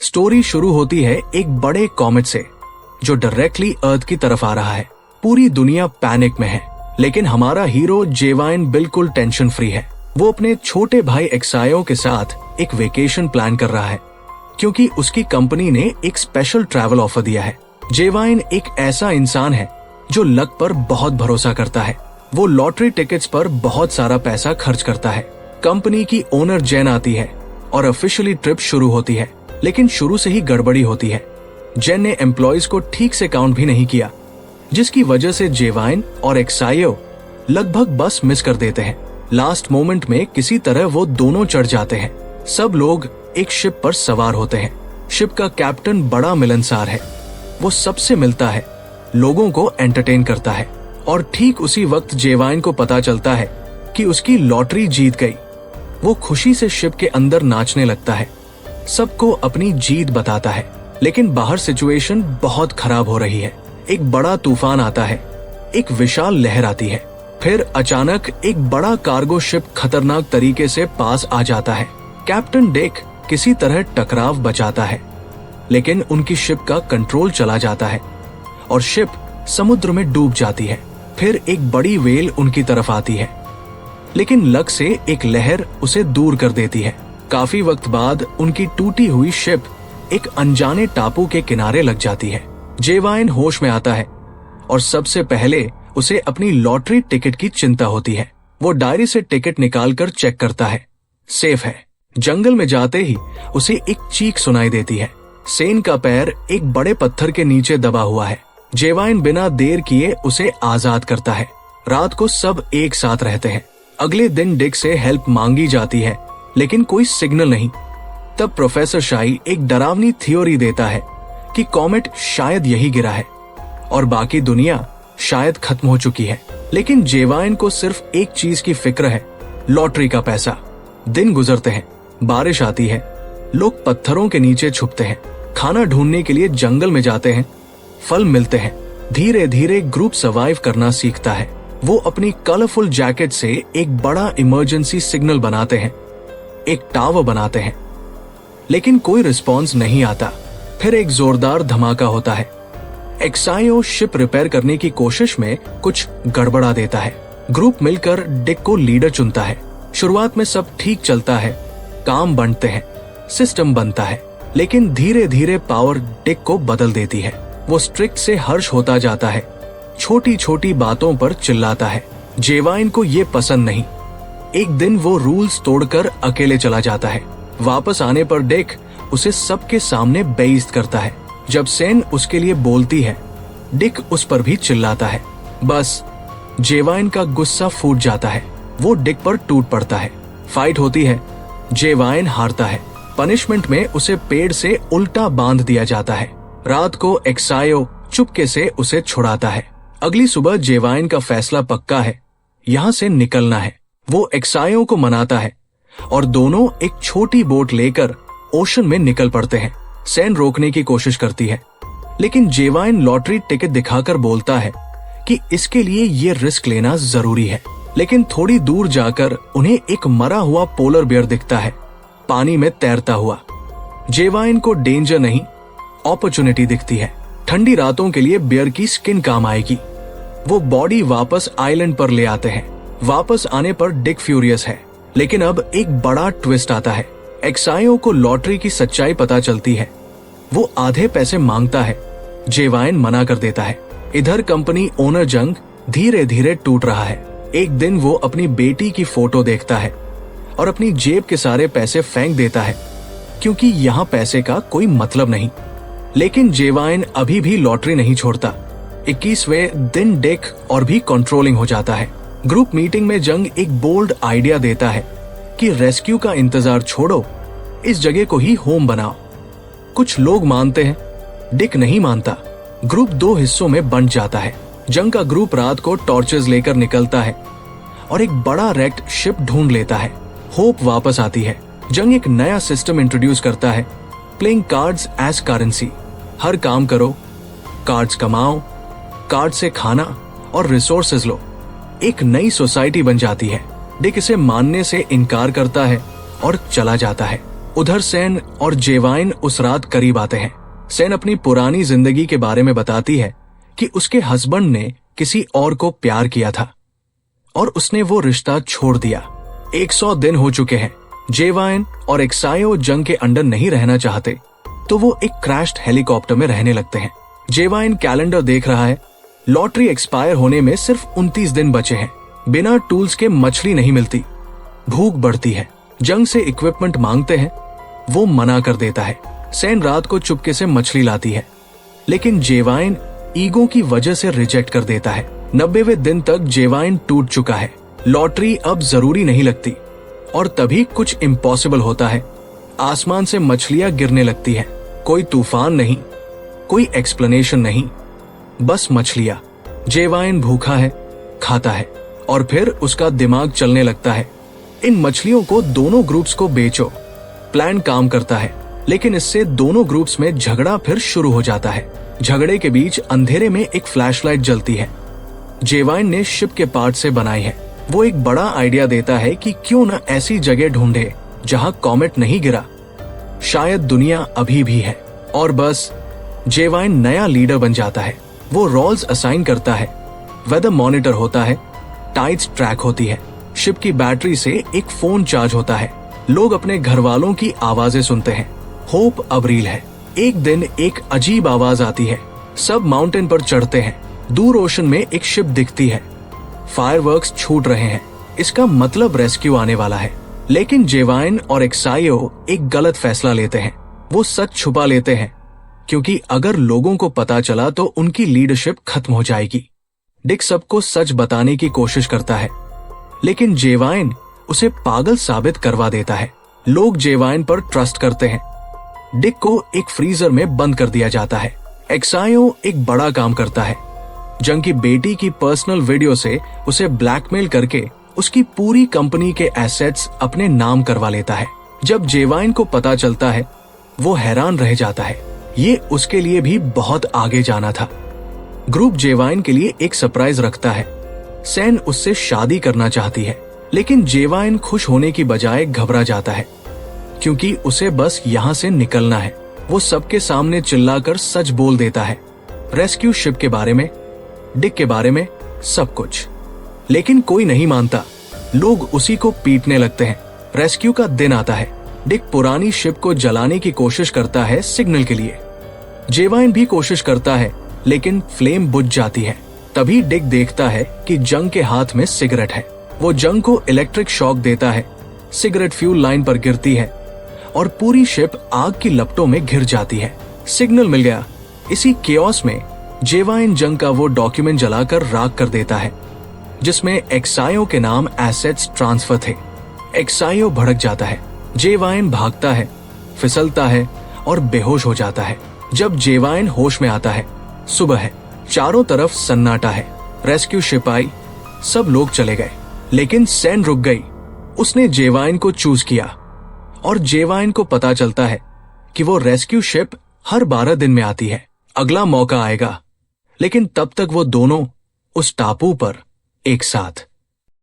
Story शुरू होती है एक बड़े कॉमेट से जो डायरेक्टली अर्थ की तरफ आ रहा है। पूरी दुनिया पैनिक में है, लेकिन हमारा हीरो जेवाइन बिल्कुल टेंशन फ्री है। वो अपने छोटे भाई एक्सायो के साथ एक वेकेशन प्लान कर रहा है क्योंकि उसकी कंपनी ने एक स्पेशल ट्रैवल ऑफर दिया है। जेवाइन एक ऐसा इंसान है जो लक पर बहुत भरोसा करता है। वो लॉटरी टिकट्स पर बहुत सारा पैसा खर्च करता है। कंपनी की ओनर जेन आती है और ऑफिशियली ट्रिप शुरू होती है, लेकिन शुरू से ही गड़बड़ी होती है। जेन ने एम्प्लॉयज को ठीक से काउंट भी नहीं किया, जिसकी वजह से जेवाइन और एक्सायो लगभग बस मिस कर देते हैं। लास्ट मोमेंट में किसी तरह वो दोनों चढ़ जाते हैं। सब लोग एक शिप पर सवार होते हैं। शिप का कैप्टन बड़ा मिलनसार है। वो सबसे मिलता है, लोगों को एंटरटेन करता है और ठीक उसी वक्त जेवाइन को पता चलता है कि उसकी लॉटरी जीत गई। वो खुशी से शिप के अंदर नाचने लगता है, सबको अपनी जीत बताता है। लेकिन बाहर सिचुएशन बहुत खराब हो रही है। एक बड़ा तूफान आता है, एक विशाल लहर आती है। फिर अचानक एक बड़ा कार्गो शिप खतरनाक तरीके से पास आ जाता है। कैप्टन डेक किसी तरह टकराव बचाता है, लेकिन उनकी शिप का कंट्रोल चला जाता है और शिप समुद्र में डूब जाती है। फिर एक बड़ी वेल उनकी तरफ आती है, लेकिन लक से एक लहर उसे दूर कर देती है। काफी वक्त बाद उनकी टूटी हुई शिप एक अनजाने टापू के किनारे लग जाती है। जेवाइन होश में आता है और सबसे पहले उसे अपनी लॉटरी टिकट की चिंता होती है। वो डायरी से टिकट निकालकर चेक करता है, सेफ है। जंगल में जाते ही उसे एक चीख सुनाई देती है। सेन का पैर एक बड़े पत्थर के नीचे दबा हुआ है। जेवाइन बिना देर किए उसे आजाद करता है। रात को सब एक साथ रहते हैं। अगले दिन डिक से हेल्प मांगी जाती है, लेकिन कोई सिग्नल नहीं। तब प्रोफेसर शाई एक डरावनी थ्योरी देता है कि कॉमेट शायद यही गिरा है और बाकी दुनिया शायद खत्म हो चुकी है। लेकिन जेवाइन को सिर्फ एक चीज की फिक्र है, लॉटरी का पैसा। दिन गुजरते हैं, बारिश आती है, लोग पत्थरों के नीचे छुपते हैं, खाना ढूंढने के लिए जंगल में जाते हैं, फल मिलते हैं। धीरे धीरे ग्रुप सर्वाइव करना सीखता है। वो अपनी कलरफुल जैकेट से एक बड़ा इमरजेंसी सिग्नल बनाते हैं, एक टावर बनाते हैं, लेकिन कोई रिस्पॉन्स नहीं आता। फिर एक जोरदार धमाका होता है। एक्सायो शिप रिपेयर करने की कोशिश में कुछ गड़बड़ा देता है। ग्रुप मिलकर डिक को लीडर चुनता है। शुरुआत में सब ठीक चलता है, काम बंटते हैं, सिस्टम बनता है, लेकिन धीरे धीरे पावर डिक को बदल देती है। वो स्ट्रिक्ट से हर्ष होता जाता है, छोटी छोटी बातों पर चिल्लाता है। जेवाइन को ये पसंद नहीं। एक दिन वो रूल्स तोड़कर अकेले चला जाता है। वापस आने पर डिक उसे सबके सामने बेइज्जत करता है। जब सेन उसके लिए बोलती है, डिक उस पर भी चिल्लाता है। बस जेवाइन का गुस्सा फूट जाता है। वो डिक पर टूट पड़ता है। फाइट होती है, जेवाइन हारता है। पनिशमेंट में उसे पेड़ से उल्टा बांध दिया जाता है। रात को एक्सायो चुपके से उसे छुड़ाता है। अगली सुबह जेवाइन का फैसला पक्का है, यहाँ से निकलना है। वो एक्सायो को मनाता है और दोनों एक छोटी बोट लेकर ओशन में निकल पड़ते हैं। सेन रोकने की कोशिश करती है, लेकिन जेवाइन लॉटरी टिकट दिखाकर बोलता है कि इसके लिए ये रिस्क लेना जरूरी है। लेकिन थोड़ी दूर जाकर उन्हें एक मरा हुआ पोलर बियर दिखता है, पानी में तैरता हुआ। जेवाइन को डेंजर नहीं, अपॉर्चुनिटी दिखती है। ठंडी रातों के लिए बियर की स्किन काम आएगी। वो बॉडी वापस आइलैंड पर ले आते हैं। वापस आने पर डिक फ्यूरियस है, लेकिन अब एक बड़ा ट्विस्ट आता है। एक्सायो को लॉटरी की सच्चाई पता चलती है। वो आधे पैसे मांगता है, जेवाइन मना कर देता है। इधर कंपनी ओनर जंग धीरे धीरे टूट रहा है। एक दिन वो अपनी बेटी की फोटो देखता है और अपनी जेब के सारे पैसे फेंक देता है, क्योंकि यहाँ पैसे का कोई मतलब नहीं। लेकिन जेवाइन अभी भी लॉटरी नहीं छोड़ता। 21वें दिन डिक और भी कंट्रोलिंग हो जाता है। ग्रुप मीटिंग में जंग एक बोल्ड आइडिया देता है कि रेस्क्यू का इंतजार छोड़ो, इस जगह को ही होम बनाओ। कुछ लोग मानते हैं, डिक नहीं मानता। ग्रुप 2 हिस्सों में बंट जाता है। जंग का ग्रुप रात को टॉर्चेस लेकर निकलता है और एक बड़ा रेक्ट शिप ढूंढ लेता है। होप वापस आती है। जंग एक नया सिस्टम इंट्रोड्यूस करता है, प्लेइंग कार्ड्स एज करेंसी। हर काम करो, कार्ड्स कमाओ, कार्ड से खाना और रिसोर्सेज लो। एक नई सोसाइटी बन जाती है। डिक इसे मानने से इनकार करता है और चला जाता है। उधर सेन और जेवाइन उस रात करीब आते हैं। सेन अपनी पुरानी जिंदगी के बारे में बताती है कि उसके हस्बैंड ने किसी और को प्यार किया था और उसने वो रिश्ता छोड़ दिया। 100 दिन हो चुके हैं। जेवाइन और एक्सायो जंग के अंडर नहीं रहना चाहते, तो वो एक क्रैश्ड हेलीकॉप्टर में रहने लगते हैं। जेवाइन कैलेंडर देख रहा है। लॉटरी एक्सपायर होने में सिर्फ 29 दिन बचे हैं। बिना टूल्स के मछली नहीं मिलती। भूख बढ़ती है। जंग से इक्विपमेंट मांगते हैं, वो मना कर देता है। सेन रात को चुपके से मछली लाती है, लेकिन जेवाइन ईगो की वजह से रिजेक्ट कर देता है। 90वें दिन तक जेवाइन टूट चुका है। लॉटरी अब जरूरी नहीं लगती और तभी कुछ इम्पॉसिबल होता है। आसमान से मछलियां गिरने लगती हैं। कोई तूफान नहीं, कोई एक्सप्लेनेशन नहीं, बस मछलियां। जेवाइन भूखा है, खाता है और फिर उसका दिमाग चलने लगता है। इन मछलियों को दोनों ग्रुप्स को बेचो। प्लान काम करता है, लेकिन इससे दोनों ग्रुप्स में झगड़ा फिर शुरू हो जाता है। झगड़े के बीच अंधेरे में एक फ्लैशलाइट जलती है। जेवाइन ने शिप के पार्ट से बनाई है। वो एक बड़ा आइडिया देता है कि क्यों न ऐसी जगह ढूंढे जहां कॉमेट नहीं गिरा। शायद दुनिया अभी भी है। और बस जेवाइन नया लीडर बन जाता है। वो रोल्स असाइन करता है। वेदर मॉनिटर होता है, टाइड्स ट्रैक होती है, शिप की बैटरी से एक फोन चार्ज होता है। लोग अपने घर वालों की आवाजें सुनते हैं। होप अब रील है। एक दिन एक अजीब आवाज आती है। सब माउंटेन पर चढ़ते हैं। दूर ओशन में एक शिप दिखती है। फायरवर्क्स छूट रहे हैं। इसका मतलब रेस्क्यू आने वाला है। लेकिन जेवाइन और एक्सायो एक गलत फैसला लेते हैं। वो सच छुपा लेते हैं, क्योंकि अगर लोगों को पता चला तो उनकी लीडरशिप खत्म हो जाएगी। डिक सबको सच बताने की कोशिश करता है, लेकिन जेवाइन उसे पागल साबित करवा देता है। लोग जेवाइन पर ट्रस्ट करते हैं। डिक को एक फ्रीजर में बंद कर दिया जाता है। एक्सायो एक बड़ा काम करता है। जंग की बेटी की पर्सनल वीडियो से उसे ब्लैकमेल करके उसकी पूरी कंपनी के एसेट्स अपने नाम करवा लेता है। जब जेवाइन को पता चलता है, वो हैरान रह जाता है। ये उसके लिए भी बहुत आगे जाना था। ग्रुप जेवाइन के लिए एक सरप्राइज रखता है। सेन उससे शादी करना चाहती है, लेकिन जेवाइन खुश होने की बजाय घबरा जाता है, क्योंकि उसे बस यहाँ से निकलना है। वो सबके सामने चिल्लाकर सच बोल देता है, रेस्क्यू शिप के बारे में, डिक के बारे में, सब कुछ। लेकिन कोई नहीं मानता। लोग उसी को पीटने लगते हैं। रेस्क्यू का दिन आता है। डिक पुरानी शिप को जलाने की कोशिश करता है सिग्नल के लिए। जेवाइन भी कोशिश करता है, लेकिन फ्लेम बुझ जाती है। तभी डिक देखता है कि जंग के हाथ में सिगरेट है। वो जंग को इलेक्ट्रिक शॉक देता है। सिगरेट फ्यूल लाइन पर गिरती है और पूरी शिप आग की लपटों में घिर जाती है। सिग्नल मिल गया। इसी केओस में जेवाइन जंग का वो डॉक्यूमेंट जलाकर राख कर देता है, जिसमें एक्सायो के नाम एसेट्स ट्रांसफर थे। एक्सायो भड़क जाता है। जेवाइन भागता है, फिसलता है और बेहोश हो जाता है। जब जेवाइन होश में आता है, सुबह है। चारों तरफ सन्नाटा है। रेस्क्यू शिप आई, सब लोग चले गए, लेकिन सेन रुक गई। उसने जेवाइन को चूज किया और जेवाइन को पता चलता है कि वो रेस्क्यू शिप हर 12 दिन में आती है। अगला मौका आएगा, लेकिन तब तक वो दोनों उस टापू पर एक साथ